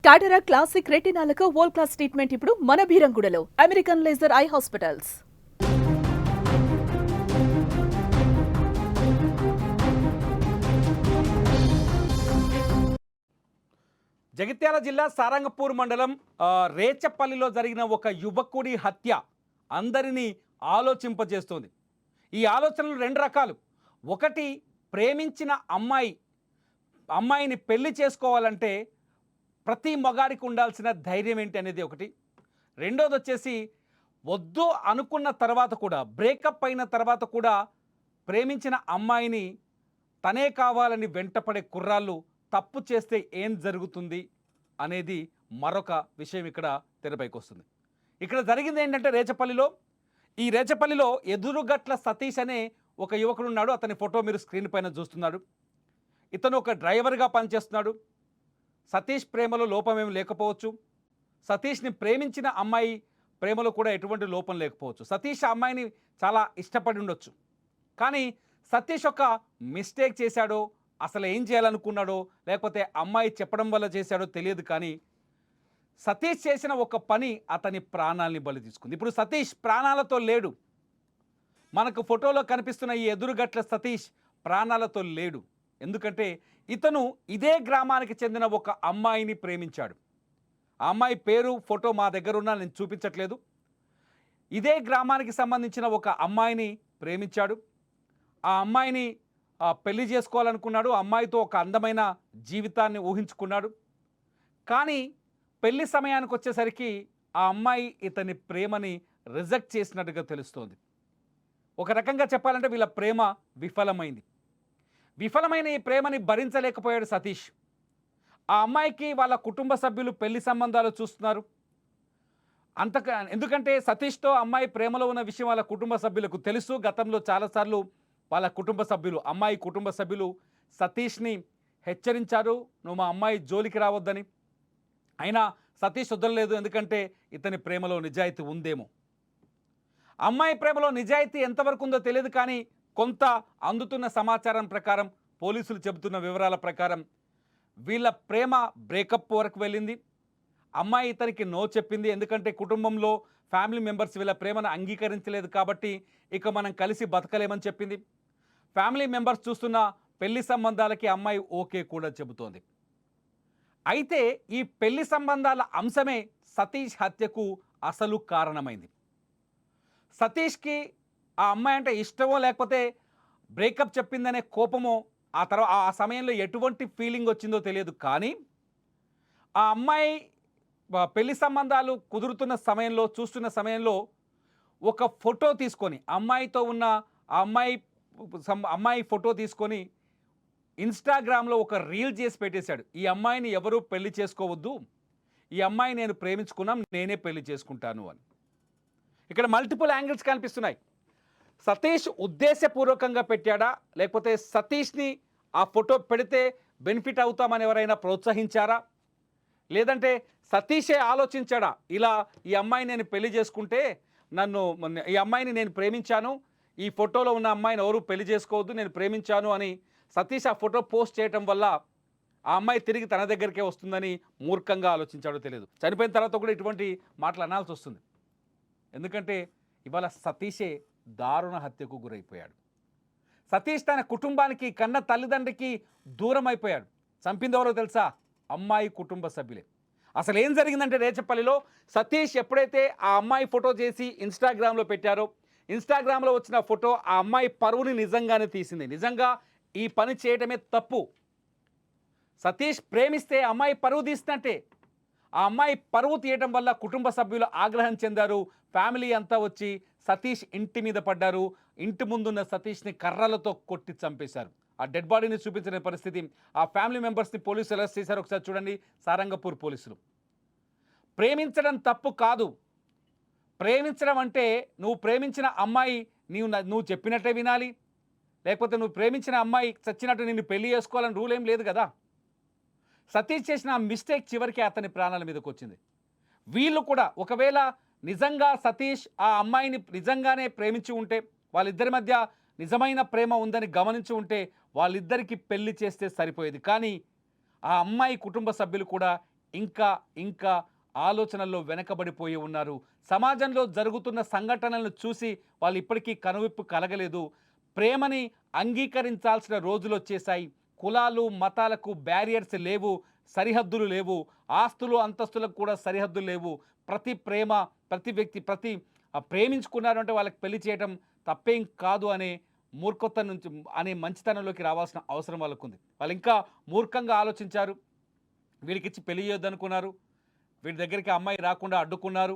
టాటరా classic రెటినాలకు world class treatment ఇప్పుడు మన భీరంగూడలో American laser eye hospitals. Jagtial జిల్లా సారంగపూర్ మండలం రేచపల్లిలో జరిగిన ఒక యువకుడి హత్య అందరినీ ఆలోచింపజేస్తోంది. ఈ ఆలోచనలు రెండు రకాలు. ఒకటి, ప్రేమించిన అమ్మాయిని పెళ్లి చేసుకోవాలంటే ప్రతి మగాడికి ఉండాల్సిన ధైర్యం ఏంటి అనేది ఒకటి. రెండోది వచ్చేసి, వద్దు అనుకున్న తర్వాత కూడా, బ్రేకప్ అయిన తర్వాత కూడా ప్రేమించిన అమ్మాయిని తనే కావాలని వెంటపడే కుర్రాళ్ళు తప్పు చేస్తే ఏం జరుగుతుంది అనేది మరొక విషయం ఇక్కడ తెరపైకి వస్తుంది. ఇక్కడ జరిగింది ఏంటంటే రేచపల్లిలో ఎదురుగట్ల సతీష్ అనే ఒక యువకుడు ఉన్నాడు. అతని ఫోటో మీరు స్క్రీన్ పైన చూస్తున్నారు. ఇతను ఒక డ్రైవర్గా పనిచేస్తున్నాడు. సతీష్ ప్రేమలో లోపమేమి లేకపోవచ్చు. సతీష్ని ప్రేమించిన అమ్మాయి ప్రేమలో కూడా ఎటువంటి లోపం లేకపోవచ్చు. సతీష్ ఆ అమ్మాయిని చాలా ఇష్టపడి ఉండొచ్చు. కానీ సతీష్ ఒక మిస్టేక్ చేశాడో, అసలు ఏం చేయాలనుకున్నాడో, లేకపోతే అమ్మాయి చెప్పడం వల్ల చేశాడో తెలియదు. కానీ సతీష్ చేసిన ఒక పని అతని ప్రాణాలని బలి తీసుకుంది. ఇప్పుడు సతీష్ ప్రాణాలతో లేడు. మనకు ఫోటోలో కనిపిస్తున్న ఈ ఎదురుగట్ల సతీష్ ప్రాణాలతో లేడు. ఎందుకంటే ఇతను ఇదే గ్రామానికి చెందిన ఒక అమ్మాయిని ప్రేమించాడు. ఆ అమ్మాయి పేరు, ఫోటో మా దగ్గర ఉన్నా, నేను చూపించట్లేదు. ఇదే గ్రామానికి సంబంధించిన ఒక అమ్మాయిని ప్రేమించాడు. ఆ అమ్మాయిని పెళ్లి చేసుకోవాలనుకున్నాడు. ఆ అమ్మాయితో ఒక అందమైన జీవితాన్ని ఊహించుకున్నాడు. కానీ పెళ్లి సమయానికి వచ్చేసరికి ఆ అమ్మాయి ఇతని ప్రేమని రిజెక్ట్ చేసినట్టుగా తెలుస్తోంది. ఒక రకంగా చెప్పాలంటే వీళ్ళ ప్రేమ విఫలమైంది. విఫలమైన ఈ ప్రేమని భరించలేకపోయాడు సతీష్. ఆ అమ్మాయికి వాళ్ళ కుటుంబ సభ్యులు పెళ్లి సంబంధాలు చూస్తున్నారు. ఎందుకంటే సతీష్తో అమ్మాయి ప్రేమలో ఉన్న విషయం వాళ్ళ కుటుంబ సభ్యులకు తెలుసు. గతంలో చాలాసార్లు వాళ్ళ అమ్మాయి కుటుంబ సభ్యులు సతీష్ని హెచ్చరించారు, నువ్వు మా అమ్మాయి జోలికి రావద్దని. అయినా సతీష్ వదలలేదు. ఎందుకంటే ఇతని ప్రేమలో నిజాయితీ ఉందేమో. అమ్మాయి ప్రేమలో నిజాయితీ ఎంతవరకు ఉందో తెలియదు. కానీ కొంత అందుతున్న సమాచారం ప్రకారం, పోలీసులు చెబుతున్న వివరాల ప్రకారం వీళ్ళ ప్రేమ బ్రేకప్ వరకు వెళ్ళింది. అమ్మాయి ఇతనికి నో చెప్పింది. ఎందుకంటే కుటుంబంలో ఫ్యామిలీ మెంబర్స్ వీళ్ళ ప్రేమను అంగీకరించలేదు కాబట్టి ఇక మనం కలిసి బతకలేమని చెప్పింది. ఫ్యామిలీ మెంబర్స్ చూస్తున్న పెళ్లి సంబంధాలకి అమ్మాయి ఓకే కూడా చెబుతోంది. అయితే ఈ పెళ్లి సంబంధాల అంశమే సతీష్ హత్యకు అసలు కారణమైంది. సతీష్కి ఆ అమ్మాయి అంటే ఇష్టమో, లేకపోతే బ్రేకప్ చెప్పిందనే కోపమో, ఆ సమయంలో ఎటువంటి ఫీలింగ్ వచ్చిందో తెలియదు. కానీ ఆ అమ్మాయి పెళ్లి సంబంధాలు కుదురుతున్న సమయంలో, చూస్తున్న సమయంలో ఒక ఫోటో తీసుకొని, అమ్మాయితో ఉన్న ఆ అమ్మాయి ఫోటో తీసుకొని ఇన్స్టాగ్రామ్లో ఒక రీల్ చేసి పెట్టేశాడు. ఈ అమ్మాయిని ఎవరూ పెళ్లి చేసుకోవద్దు, ఈ అమ్మాయి నేను ప్రేమించుకున్నాం, నేనే పెళ్లి చేసుకుంటాను అని. ఇక్కడ మల్టిపుల్ యాంగిల్స్ కనిపిస్తున్నాయి. సతీష్ ఉద్దేశపూర్వకంగా పెట్టాడా, లేకపోతే సతీష్ని ఆ ఫోటో పెడితే బెనిఫిట్ అవుతామని ఎవరైనా ప్రోత్సహించారా, లేదంటే సతీషే ఆలోచించాడా, ఇలా ఈ అమ్మాయిని నేను పెళ్లి చేసుకుంటే ఈ అమ్మాయిని నేను ప్రేమించాను, ఈ ఫోటోలో ఉన్న అమ్మాయిని ఎవరు పెళ్లి చేసుకోవద్దు, నేను ప్రేమించాను అని సతీష్ ఆ ఫోటో పోస్ట్ చేయడం వల్ల ఆ అమ్మాయి తిరిగి తన దగ్గరికే వస్తుందని మూర్ఖంగా ఆలోచించాడో తెలియదు. చనిపోయిన తర్వాత కూడా ఇటువంటి మాటలు అనాల్సి వస్తుంది. ఎందుకంటే ఇవాళ సతీషే దారుణ హత్యకు గురైపోయాడు. సతీష్ తన కుటుంబానికి, కన్న తల్లిదండ్రికి దూరం అయిపోయాడు. చంపింది ఎవరో తెలుసా? అమ్మాయి కుటుంబ సభ్యులే. అసలు ఏం జరిగిందంటే, రేచపల్లిలో సతీష్ ఎప్పుడైతే ఆ అమ్మాయి ఫోటో చేసి ఇన్స్టాగ్రామ్లో పెట్టారో, ఇన్స్టాగ్రామ్లో వచ్చిన ఫోటో ఆ అమ్మాయి పరువుని నిజంగానే తీసింది. నిజంగా ఈ పని చేయడమే తప్పు. సతీష్ ప్రేమిస్తే అమ్మాయి పరువు తీసినట్టే. ఆ అమ్మాయి పరువు తీయడం వల్ల కుటుంబ సభ్యులు ఆగ్రహం చెందారు. ఫ్యామిలీ అంతా వచ్చి సతీష్ ఇంటి మీద పడ్డారు. ఇంటి ముందున్న సతీష్ని కర్రలతో కొట్టి చంపేశారు. ఆ డెడ్ బాడీని చూపించిన పరిస్థితి. ఆ ఫ్యామిలీ మెంబర్స్ని పోలీసులు అరెస్ట్ చేశారు. ఒకసారి చూడండి. సారంగపూర్ పోలీసులు. ప్రేమించడం తప్పు కాదు. ప్రేమించడం అంటే నువ్వు ప్రేమించిన అమ్మాయి నువ్వు చెప్పినట్టే వినాలి, లేకపోతే నువ్వు ప్రేమించిన అమ్మాయి చచ్చినట్టు నిన్ను పెళ్లి చేసుకోవాలని రూల్ ఏం లేదు కదా. సతీష్ చేసిన మిస్టేక్ చివరికి అతని ప్రాణాల మీదకి వచ్చింది. వీళ్ళు కూడా ఒకవేళ నిజంగా సతీష్ ఆ అమ్మాయిని నిజంగానే ప్రేమించి ఉంటే, వాళ్ళిద్దరి మధ్య నిజమైన ప్రేమ ఉందని గమనించి ఉంటే వాళ్ళిద్దరికీ పెళ్లి చేస్తే సరిపోయేది. కానీ ఆ అమ్మాయి కుటుంబ సభ్యులు కూడా ఇంకా ఇంకా ఆలోచనల్లో వెనకబడిపోయి ఉన్నారు. సమాజంలో జరుగుతున్న సంఘటనలను చూసి వాళ్ళు ఇప్పటికీ కనువిప్పు కలగలేదు. ప్రేమని అంగీకరించాల్సిన రోజులొచ్చేశాయి. కులాలు, మతాలకు బ్యారియర్స్ లేవు, సరిహద్దులు లేవు. ఆస్తులు, అంతస్తులకు కూడా సరిహద్దులు లేవు. ప్రతి ప్రేమ, ప్రతి వ్యక్తి, ప్రేమించుకున్నారు అంటే వాళ్ళకి పెళ్లి చేయడం తప్పేం కాదు అనే మూర్ఖత్వం నుంచి అనే మంచితనంలోకి రావాల్సిన అవసరం వాళ్ళకుంది. వాళ్ళు ఇంకా మూర్ఖంగా ఆలోచించారు. వీడికిచ్చి పెళ్లి చేయొద్దనుకున్నారు. వీడి దగ్గరికి అమ్మాయి రాకుండా అడ్డుకున్నారు.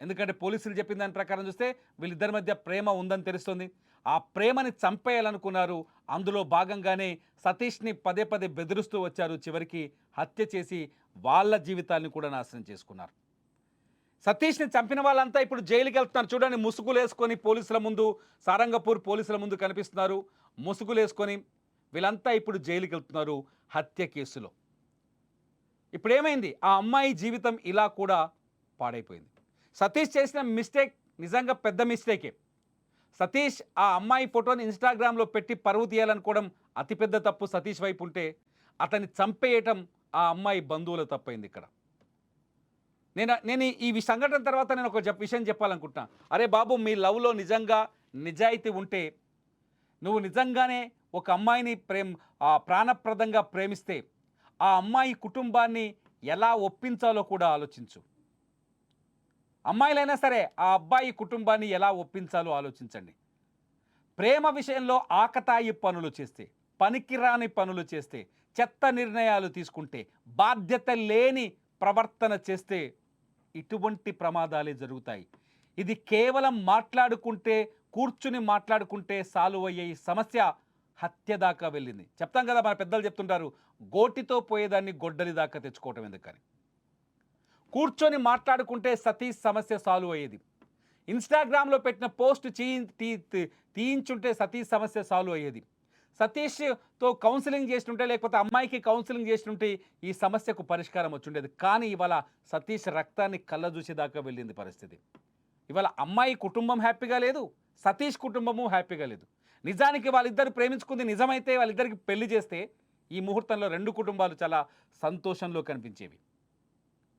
ఎందుకంటే పోలీసులు చెప్పిన దాని ప్రకారం చూస్తే వీళ్ళిద్దరి మధ్య ప్రేమ ఉందని తెలుస్తుంది. ఆ ప్రేమని చంపేయాలనుకున్నారు. అందులో భాగంగానే సతీష్ని పదే పదే బెదిరిస్తూ వచ్చారు. చివరికి హత్య చేసి వాళ్ళ జీవితాన్ని కూడా నాశనం చేసుకున్నారు. సతీష్ని చంపిన వాళ్ళంతా ఇప్పుడు జైలుకి వెళ్తున్నారు. చూడండి, ముసుగులు వేసుకొని పోలీసుల ముందు, సారంగపూర్ పోలీసుల ముందు కనిపిస్తున్నారు. ముసుగులు వేసుకొని వీళ్ళంతా ఇప్పుడు జైలుకి వెళ్తున్నారు హత్య కేసులో. ఇప్పుడు ఏమైంది? ఆ అమ్మాయి జీవితం ఇలా కూడా పాడైపోయింది. సతీష్ చేసిన మిస్టేక్ నిజంగా పెద్ద మిస్టేకే. సతీష్ ఆ అమ్మాయి ఫోటోని ఇన్స్టాగ్రామ్లో పెట్టి పరువు తీయాలనుకోవడం అతిపెద్ద తప్పు సతీష్ వైపు ఉంటే, అతన్ని చంపేయటం ఆ అమ్మాయి బంధువుల తప్పైంది ఇక్కడ. నేను ఈ సంఘటన తర్వాత నేను ఒక విషయం చెప్పాలనుకుంటున్నా. అరే బాబు, మీ లవ్లో నిజంగా నిజాయితీ ఉంటే, నువ్వు నిజంగానే ఒక అమ్మాయిని ప్రాణప్రదంగా ప్రేమిస్తే ఆ అమ్మాయి కుటుంబాన్ని ఎలా ఒప్పించాలో కూడా ఆలోచించు. అమ్మాయిలైనా సరే ఆ అబ్బాయి కుటుంబాన్ని ఎలా ఒప్పించాలో ఆలోచించండి. ప్రేమ విషయంలో ఆకతాయి పనులు చేస్తే, పనికిరాని పనులు చేస్తే, చెత్త నిర్ణయాలు తీసుకుంటే, బాధ్యత లేని ప్రవర్తన చేస్తే ఇటువంటి ప్రమాదాలే జరుగుతాయి. ఇది కేవలం కూర్చుని మాట్లాడుకుంటే సాల్వ్ అయ్యే ఈ సమస్య హత్య దాకా వెళ్ళింది. చెప్తాం కదా, మన పెద్దలు చెప్తుంటారు, గోటితో పోయేదాన్ని గొడ్డలి దాకా తెచ్చుకోవటం ఎందుకని. కూర్చొని మాట్లాడుకుంటే సతీష్ సమస్య సాల్వ్ అయ్యేది. ఇన్స్టాగ్రామ్లో పెట్టిన పోస్ట్ తీయించుంటే సతీష్ సమస్య సాల్వ్ అయ్యేది. సతీష్తో కౌన్సిలింగ్ చేస్తుంటే, లేకపోతే అమ్మాయికి కౌన్సిలింగ్ చేస్తుంటే ఈ సమస్యకు పరిష్కారం వచ్చుండేది. కానీ ఇవాళ సతీష్ రక్తాన్ని కళ్ళ చూసేదాకా వెళ్ళింది పరిస్థితి. ఇవాళ అమ్మాయి కుటుంబం హ్యాపీగా లేదు, సతీష్ కుటుంబము హ్యాపీగా లేదు. నిజానికి వాళ్ళిద్దరు ప్రేమించుకుంది నిజమైతే, వాళ్ళిద్దరికి పెళ్లి చేస్తే ఈ ముహూర్తంలో రెండు కుటుంబాలు చాలా సంతోషంలో కనిపించేవి.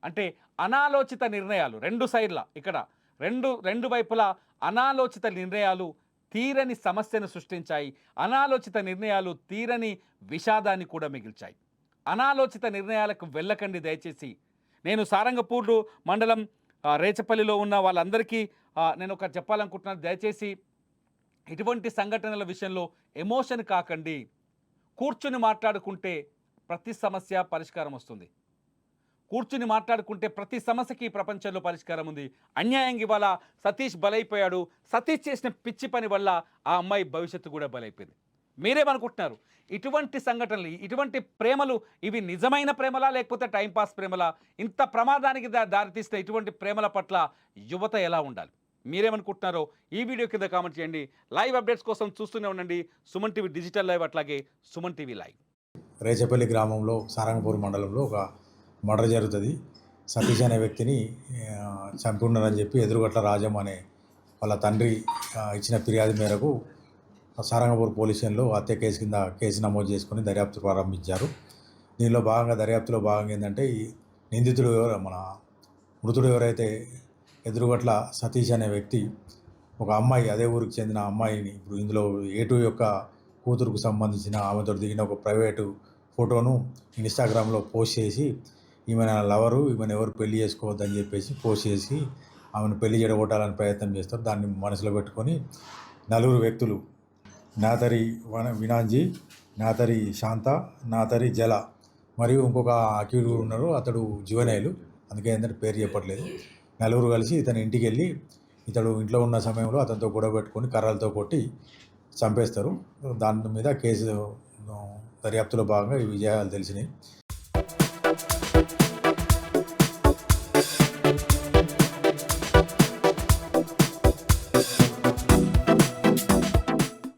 అంటే అనాలోచిత నిర్ణయాలు రెండు సైడ్ల, ఇక్కడ రెండు వైపులా అనాలోచిత నిర్ణయాలు తీరని సమస్యను సృష్టించాయి. అనాలోచిత నిర్ణయాలు తీరని విషాదాన్ని కూడా మిగిల్చాయి. అనాలోచిత నిర్ణయాలకు వెళ్ళకండి దయచేసి. నేను సారంగపూర్ మండలం రేచపల్లిలో ఉన్న వాళ్ళందరికీ నేను ఒకటి చెప్పాలనుకుంటున్నాను. దయచేసి ఇటువంటి సంఘటనల విషయంలో ఎమోషన్ కాకండి. కూర్చుని మాట్లాడుకుంటే ప్రతి సమస్య పరిష్కారం వస్తుంది. కూర్చుని మాట్లాడుకుంటే ప్రతి సమస్యకి ప్రపంచంలో పరిష్కారం ఉంది. అన్యాయంగా ఇవాళ సతీష్ బలైపోయాడు. సతీష్ చేసిన పిచ్చి పని వల్ల ఆ అమ్మాయి భవిష్యత్తు కూడా బలైపోయింది. మీరేమనుకుంటున్నారు? ఇటువంటి సంఘటనలు, ఇటువంటి ప్రేమలు, ఇవి నిజమైన ప్రేమలా లేకపోతే టైంపాస్ ప్రేమలా? ఇంత ప్రమాదానికి దారితీస్తే ఇటువంటి ప్రేమల పట్ల యువత ఎలా ఉండాలి? మీరేమనుకుంటున్నారో ఈ వీడియో కింద కామెంట్ చేయండి. లైవ్ అప్డేట్స్ కోసం చూస్తూనే ఉండండి సుమన్ టీవీ డిజిటల్ లైవ్, అట్లాగే సుమన్ టీవీ లైవ్. రేచపల్లి గ్రామంలో సారంగపూర్ మండలంలో ఒక మర్డర్ జరుగుతుంది. సతీష్ అనే వ్యక్తిని చంపున్నారని చెప్పి ఎదురుగట్ల రాజం అనే వాళ్ళ తండ్రి ఇచ్చిన ఫిర్యాదు మేరకు సారంగపూర్ పోలీస్ స్టేషన్లో హత్య కేసు కింద కేసు నమోదు చేసుకొని దర్యాప్తు ప్రారంభించారు. దర్యాప్తులో భాగంగా ఏంటంటే, ఈ నిందితుడు మృతుడు ఎవరైతే ఎదురుగట్ల సతీష్ అనే వ్యక్తి ఒక అమ్మాయి, అదే ఊరికి చెందిన అమ్మాయిని, ఇప్పుడు ఇందులో ఏటు యొక్క కూతురుకు సంబంధించిన ఆమెతో దిగిన ఒక ప్రైవేటు ఫోటోను ఇన్స్టాగ్రామ్లో పోస్ట్ చేసి, ఈమె నా లవరు, ఈమెను ఎవరు పెళ్లి చేసుకోవద్దని చెప్పేసి పోస్ట్ చేసి ఆమెను పెళ్లి చెడగొట్టాలని ప్రయత్నం చేస్తారు. దాన్ని మనసులో పెట్టుకొని నలుగురు వ్యక్తులు, నాతరి వినాంజీ, నాతరి శాంత, నాతరి జల మరియు ఇంకొక అక్యూడ్ ఉన్నారు, అతడు జువెనైల్, అందుకే ఏంటంటే పేరు చెప్పట్లేదు. నలుగురు కలిసి ఇతని ఇంటికి వెళ్ళి, ఇతడు ఇంట్లో ఉన్న సమయంలో అతనితో గొడవ పెట్టుకొని కర్రలతో కొట్టి చంపేస్తారు. దాని మీద కేసు దర్యాప్తులో భాగంగా ఈ విజయాలు తెలిసినాయి.